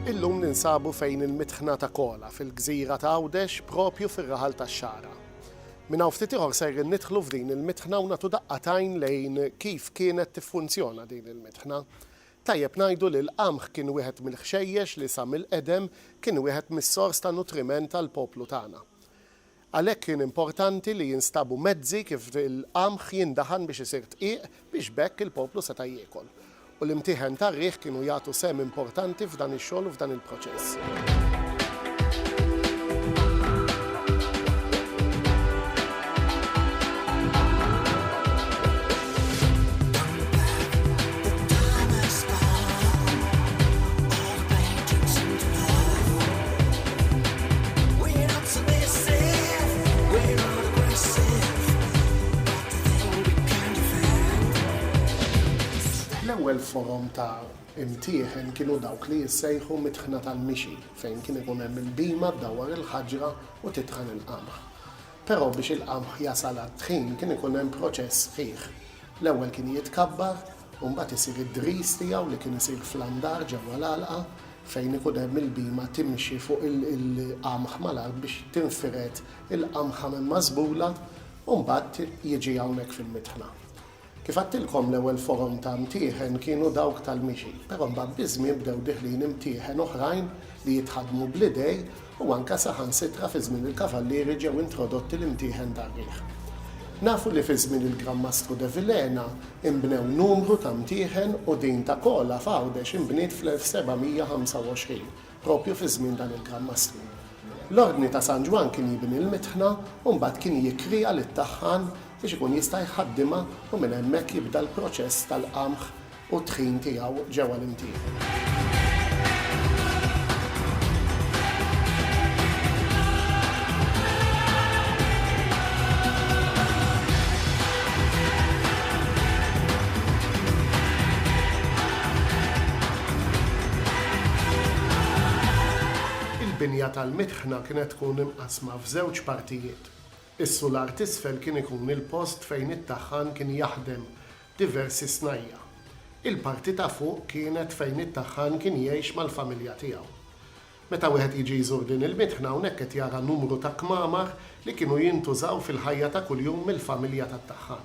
Illum ninsabu fejn il-mitħna ta' Kola fil-gżira ta' Għawdex propju fir-raħal tax-Xara. Minn hawn ftit ieħor sejrin nidħlu f'din il-mitħna u nagħtu daqqatajn lejn kif kienet tiffunzjona din il-mitħna. Tajjeb ngħidu li l-qamħ kien wieħed mill-ħxejjex li sa mill-qedem kien wieħed mis-sors ta' nutriment tal-poplu tagħna. Għalhekk kien importanti li jinstabu mezzi kif il-qamħ jindaħan biex isir tqiq biex bekk il-poplu seta' jiekol. U l-imtieħen tar-riħ kienu jagħtu sem importanti f'dan ix-xogħol u f'dan il-proċess. L-ewwel forom ta' imtieħen kienu dawk li jissejħu mitħna tal-mixi fejn kien ikun hemm il-bima ddawwar il-ħaġra u titħan il-qamħ. Però biex il-qamħ jasal għat-tħin kien ikun hemm proċess sħiħ. L-ewwel kien jitkabbar u mbagħad isir id-dris tiegħu li kien isir fl-andar ġewwa l-għalqa fejn ikun hemm il-bima timxi fuq il-qamħ mal-art biex tinfired il-qamħa minn mażbula u mbagħad jiġi hawnhekk fil-mitħna. Kif għattilkom l-ewwel forom ta' imtieħen kienu dawk tal-mixi, però mbagħad biżmien bdew diħlin imtieħen oħrajn li jitħaddmu bl-idej u anke saħansitra fi żmien il-kavallieri ġew introdotti l-imtieħen tar-riħ. Nafu li fi żmien il-Gran Mastru de Villena inbnew numru ta' imtieħen u din ta' Kola f'Għawdex inbniet fl-1725, propju fi żmien dan il-Gran Mastru. L-ordni ta' San Ġwan kien jibni l-mitħna u mbagħad kien jikkrija lit-taħħan biex ikun jista' jħaddimha u minn hemmhekk jibda l-proċess tal-qamħ u t-tħin tiegħu ġewwa l-imtieħen. Il-binja tal-mitħna kienet tkun imqasma f'żewġ partijiet. Is-sular t'isfel kien ikun il-post fejn it-taħħan kien jaħdem diversi snajja. Il-parti ta' fuq kienet fejn it-taħħan kien jgħix mal-familja tiegħu. Meta wieħed jiġi jżur din il-mitħna hawnhekk qed jara numru ta' kmamar li kienu jintużaw fil-ħajja ta' kuljum mill-familja tat-taħħan.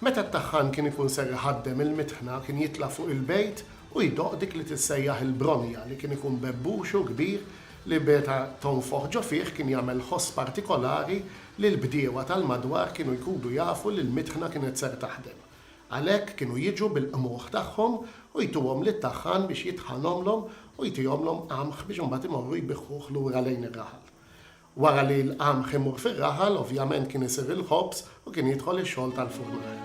Meta t-taħħan kien ikun ser iħaddem il-mitħna kien jitla' fuq il-bejt u jdoq dik li tissejjaħ il-bronja li kien ikun bebbuxu kbir li beta tonfoħ ġo fih kien jagħmel ħoss partikolari li l-bdiewa tal-madwar kienu jkunu jafu li l-mitħna kienet ser taħdem. Għalhekk kienu jiġu bil-qmuħ tagħhom u jtuhom lit-taħħan biex jitħanhomlhom u jtihomlhom qamħ biex imbagħad imorru jbiħħuh lura lejn ir-raħal. Wara li l-qamħ imur fir-raħal ovvjament kien isir il-ħobs u kien jidħol ix-xogħol tal-furnar.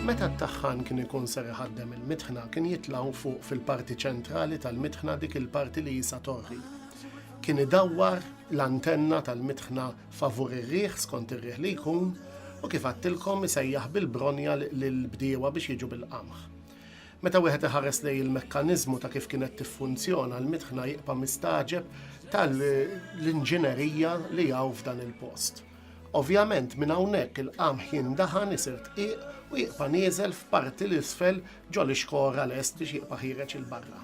Meta t-taħħan kien ikun ser iħaddem il-mitħna kien jitlgħu fuq fil-parti ċentrali tal-mitħna dik il-parti li jisa torri. Kien idawwar l-antenna tal-mitħna favur ir-riħ skont ir-riħ li jkun u kif għattilkom isejjaħ bil-bronja lill-bdiewa biex jiġu bil-qamħ. Meta wieħed iħares lejn il-mekkaniżmu ta' kif kienet tiffunzjona l-mitħna jibqa' mistaġeb tal-inġinerija li hawn f'dan il-post. Ovvjament minn hawnhekk il-qamħ jindaħan isir tqiq u jibqa' nieżel f'parti l-isfel ġol ixkora lest biex jibqa' ħireġ il-barra.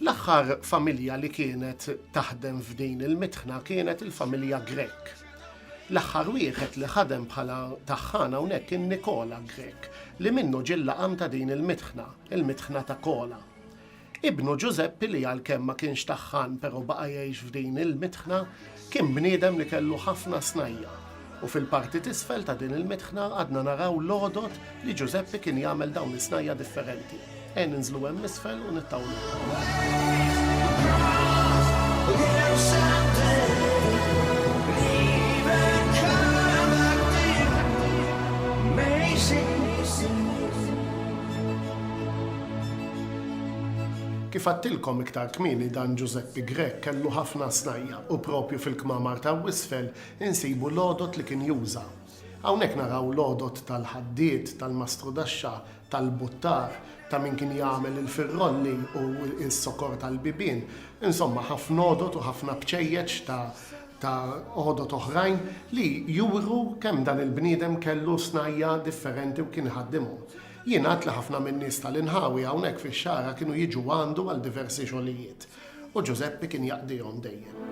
L-aħħar familja li kienet taħdem f'din il-mitħna kienet il-familja Grek. L-aħħar wieħed li ħadem bħala taħħan hawnhekk kien Nikola Grek li minnu ġie laqam ta' din il-mitħna ta' Kola. Ibnu Giuseppe li għalkemm ma kienx taħħan però baqa' jgħix f'din il-mitħna kien bniedem li kellu ħafna snajja. U fil-parti t'isfel ta' din il-mitħna għadna naraw l-għodot li Giuseppe kien jagħmel dawn is-snajja differenti. Ninżlu hemm isfel u nittawlu. Kif għattilkom iktar kmieni dan Giuseppe Grek kellu ħafna snajja u propju fil-kmamar ta' wisfel insibu l-għodot li kien juża. Hawnhekk naraw l-għodot tal-ħaddiet, tal-mastru daxxa, tal-buttar, ta' min kien jagħmel il-firrolli u s-sokor tal-bibien. Insomma, ħafna għodot u ħafna bċejjeċ ta' għodot oħrajn li juru kemm dan il-bniedem kellu snajja differenti u kien ħaddimu. Jien għat li ħafna minn nies tal-inħawi hawnhekk fix-xara kienu jiġu għandu għal diversi xogħlijiet. U Giuseppe kien jaqdihom dejjem.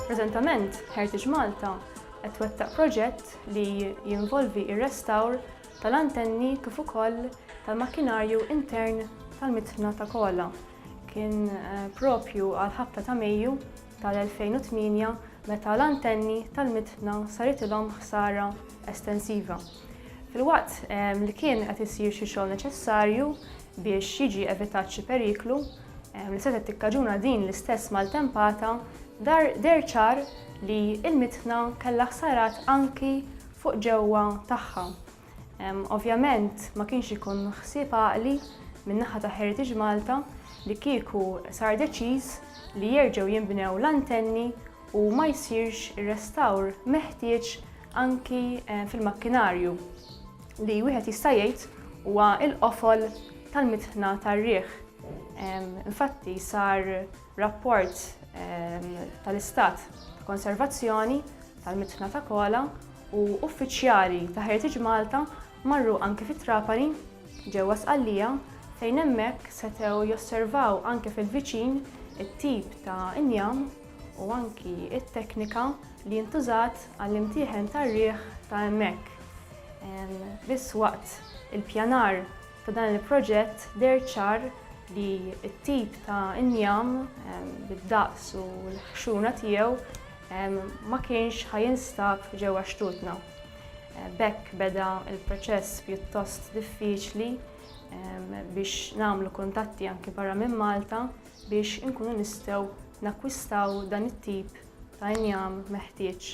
Preżentament, Heritage Malta qed twettaq proġett li jinvolvi ir-restawr tal-antenni kif ukoll tal-makkinarju intern tal-mitħna ta' Kola. Kien propju għal ħabta ta' Mejju tal-2008 meta l-antenni tal-mitħna saritilhom ħsara estensiva. Fil-waqt li kien qed isir xi xogħol neċessarju biex jiġi evitat xi periklu li setgħet tikkaġuna din l-istess maltempata der ċar li l-mitħna kellha ħsarat anki fuq ġewwa tagħha. Ovvjament ma kienx ikun ħsieb għaqli min-naħa ta' Heritage Malta li kieku sar deċiż li jerġgħu jinbnew l-antenni u ma jsirx ir-restawr meħtieġ anki fil-makkinarju li wieħed jista' jgħid huwa l-qofol tal-mitħna tar-riħ. Infatti sar rapport tal-Istat ta' Konservazzjoni tal-mitħna ta' Kola u uffiċjali ta' Heritage Malta marru anke fit-Trapani ġewwa Sqallija fejn hemmhekk setgħu josservaw anke fil-viċin it-tip ta' injam u anki t-teknika li ntużat għall-imtieħen tar-riħ ta' hemmhekk. Biss waqt il-pjanar ta' dan il-proġett der ċar li t-tip ta' injam bid-daqs u l-ħxuna tiegħu ma kienx ħajinstab ġewwa xtutna. Bekk beda il-proċess pjuttost diffiċli biex nagħmlu kuntatti anke barra minn Malta biex inkunu nistgħu nakkwistaw dan it-tip ta' injam meħtieġ.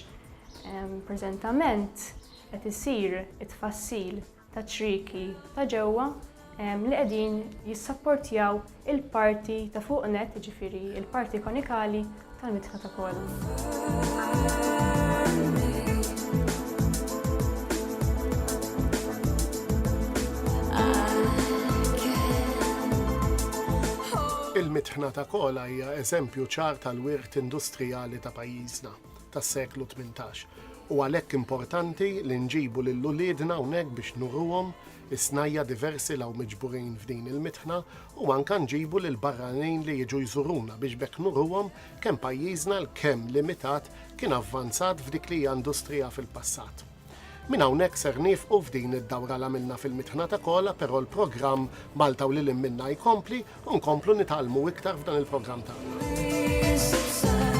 Preżentament qed isir it-tfassil ta' triki ta' ġewwa li qegħdin jissapportjaw il-parti ta' fuq net, jiġifieri il-parti konikali tal-mitħna ta' Kola. Il-mitħna ta' Kola hija eżempju ċar tal-wirt industrijali ta' pajjiżna tas-seklu 18 u għalhekk importanti li nġibu lil uliedna hawnhekk biex nuruhom is-snajja diversi law miġburin f'din il-mitħna u anke nġibu lil barranin li jiġu jżuruna biex bekk nuruhom kemm pajjiżna l-kemm limitat kien avvanzat f'dik li hija industrija fil-passat. Min hawnhekk ser nifqu f'din id-dawra li għamilna fil-mitħna ta' Kola, però l-programm Malta u lil minna jkompli u nkomplu nitgħallmu iktar f'dan il-programm tagħna.